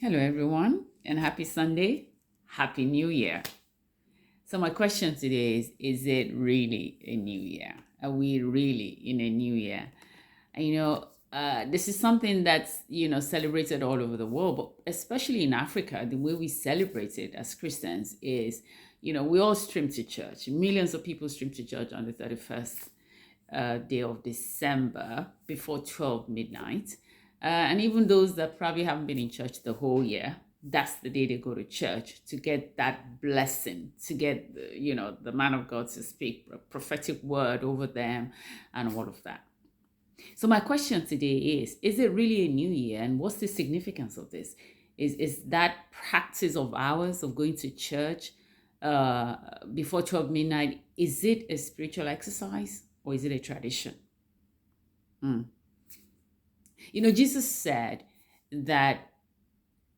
Hello, everyone, and happy Sunday. Happy New Year. So, my question today is it really a new year? Are we really in a new year? And, this is something that's, celebrated all over the world, but especially in Africa, the way we celebrate it as Christians is, we all stream to church. Millions of people stream to church on the 31st day of December before 12 midnight. And even those that probably haven't been in church the whole year, that's the day they go to church to get that blessing, to get, the man of God to speak a prophetic word over them and all of that. So my question today is it really a new year? And what's the significance of this? Is that practice of ours of going to church before 12 midnight, is it a spiritual exercise or is it a tradition? Jesus said that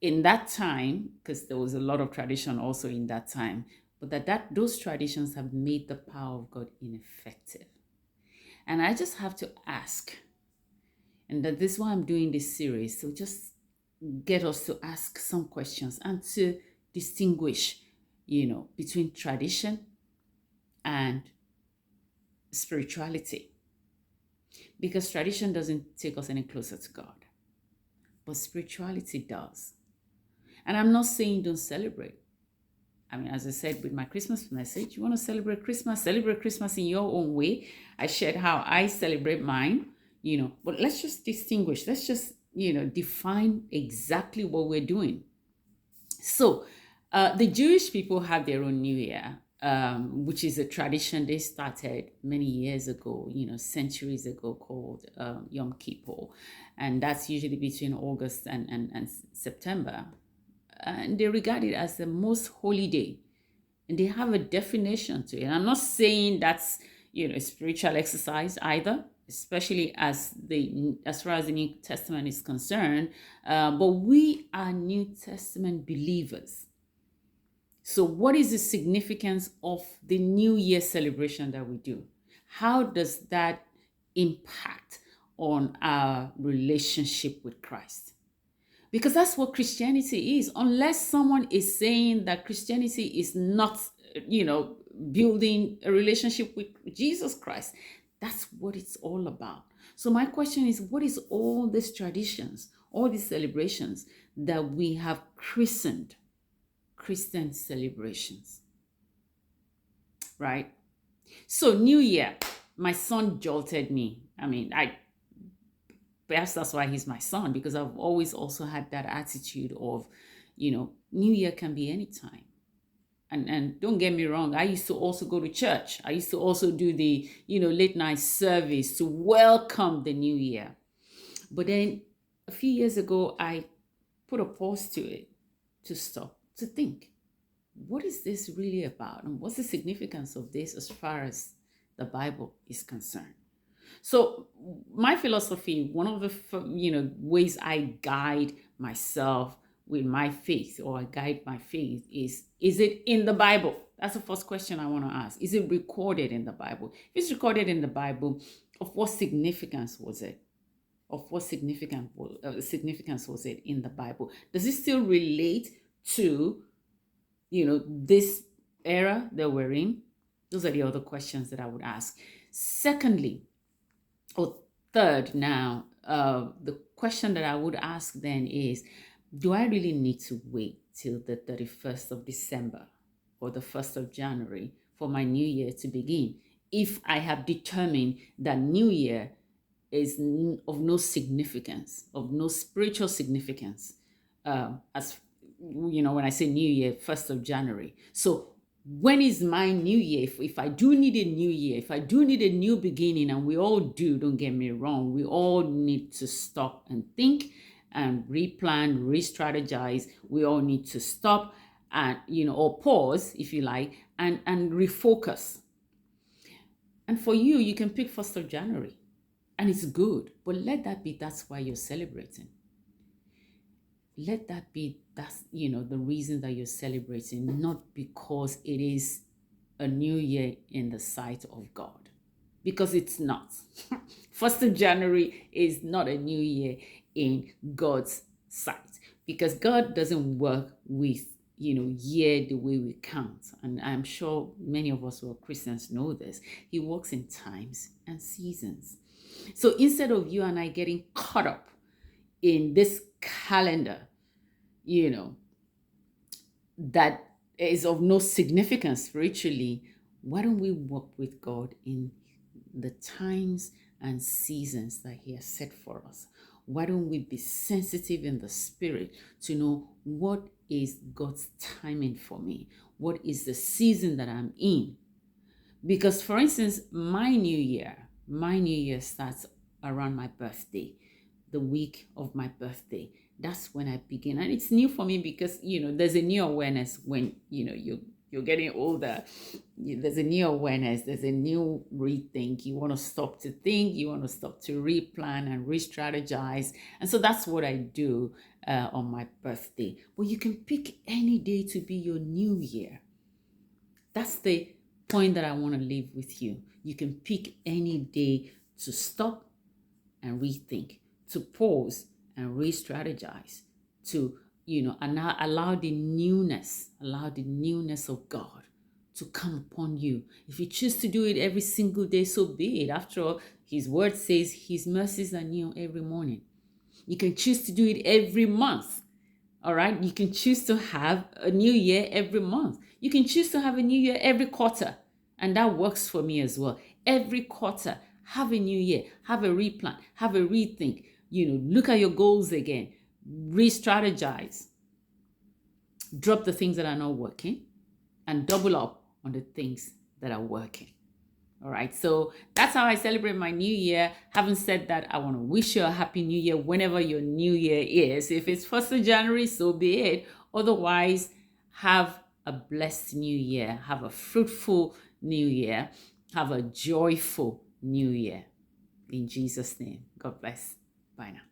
in that time, because there was a lot of tradition also in that time, but that those traditions have made the power of God ineffective. And I just have to ask, and that this is why I'm doing this series, so just get us to ask some questions and to distinguish, between tradition and spirituality. Because tradition doesn't take us any closer to God, but spirituality does. And I'm not saying don't celebrate. I mean, as I said with my Christmas message, you want to celebrate Christmas in your own way. I shared how I celebrate mine, but let's just distinguish. Let's just, define exactly what we're doing. So, the Jewish people have their own New Year, which is a tradition they started many years ago, centuries ago, called Yom Kippur. And that's usually between August and September. And they regard it as the most holy day. And they have a definition to it. And I'm not saying that's, a spiritual exercise either, especially as far as the New Testament is concerned. But we are New Testament believers. So, what is the significance of the New Year celebration that we do? How does that impact on our relationship with Christ? Because that's what Christianity is. Unless someone is saying that Christianity is not, building a relationship with Jesus Christ, that's what it's all about. So my question is, what is all these traditions, all these celebrations that we have christened Christian celebrations, right? So New Year, my son jolted me. I mean, perhaps that's why he's my son, because I've always also had that attitude of, New Year can be anytime. And don't get me wrong, I used to also go to church. I used to also do the, late night service to welcome the new year. But then a few years ago, I put a pause to it to stop, to think, what is this really about? And what's the significance of this as far as the Bible is concerned? So my philosophy, one of the ways I guide myself with my faith, or I guide my faith, is it in the Bible? That's the first question I want to ask. Is it recorded in the Bible? If it's recorded in the Bible, of what significance was it? Of what significance was it in the Bible? Does it still relate to, this era that we're in? Those are the other questions that I would ask. Secondly, or third now, the question that I would ask then is, do I really need to wait till the 31st of December or the 1st of January for my new year to begin if I have determined that new year is of no significance, of no spiritual significance, as when I say new year, 1st of January? So when is my new year? If I do need a new year, if I do need a new beginning, and we all do, don't get me wrong, we all need to stop and think and replan, re-strategize. We all need to stop and, or pause, if you like, and refocus. And for you, you can pick 1st of January, and it's good, but that's why you're celebrating. Let that be, that's, the reason that you're celebrating, not because it is a new year in the sight of God. Because it's not. 1st of January is not a new year in God's sight. because God doesn't work with, year the way we count. And I'm sure many of us who are Christians know this. He works in times and seasons. So instead of you and I getting caught up in this calendar, you know, that is of no significance spiritually, why don't we walk with God in the times and seasons that He has set for us? Why don't we be sensitive in the spirit to know what is God's timing for me? What is the season that I'm in? Because, for instance, my new year starts around my birthday, the week of my birthday. That's when I begin. And it's new for me because, there's a new awareness when, you're getting older. There's a new awareness. There's a new rethink. You want to stop to think. You want to stop to replan and re-strategize. And so that's what I do on my birthday. Well, you can pick any day to be your new year. That's the point that I want to leave with you. You can pick any day to stop and rethink, to pause and re-strategize, to and now allow the newness of God to come upon you. If you choose to do it every single day, so be it. After all, His word says His mercies are new every morning. You can choose to do it every month. All right. You can choose to have a new year every month. You can choose to have a new year every quarter. And that works for me as well. Every quarter, have a new year, have a replan, have a rethink, look at your goals again, re-strategize, drop the things that are not working, and double up on the things that are working. All right, so that's how I celebrate my new year. Having said that, I want to wish you a happy new year whenever your new year is. If it's 1st of January, so be it. Otherwise, have a blessed new year. Have a fruitful new year. Have a joyful new year. In Jesus' name, God bless. Bye now.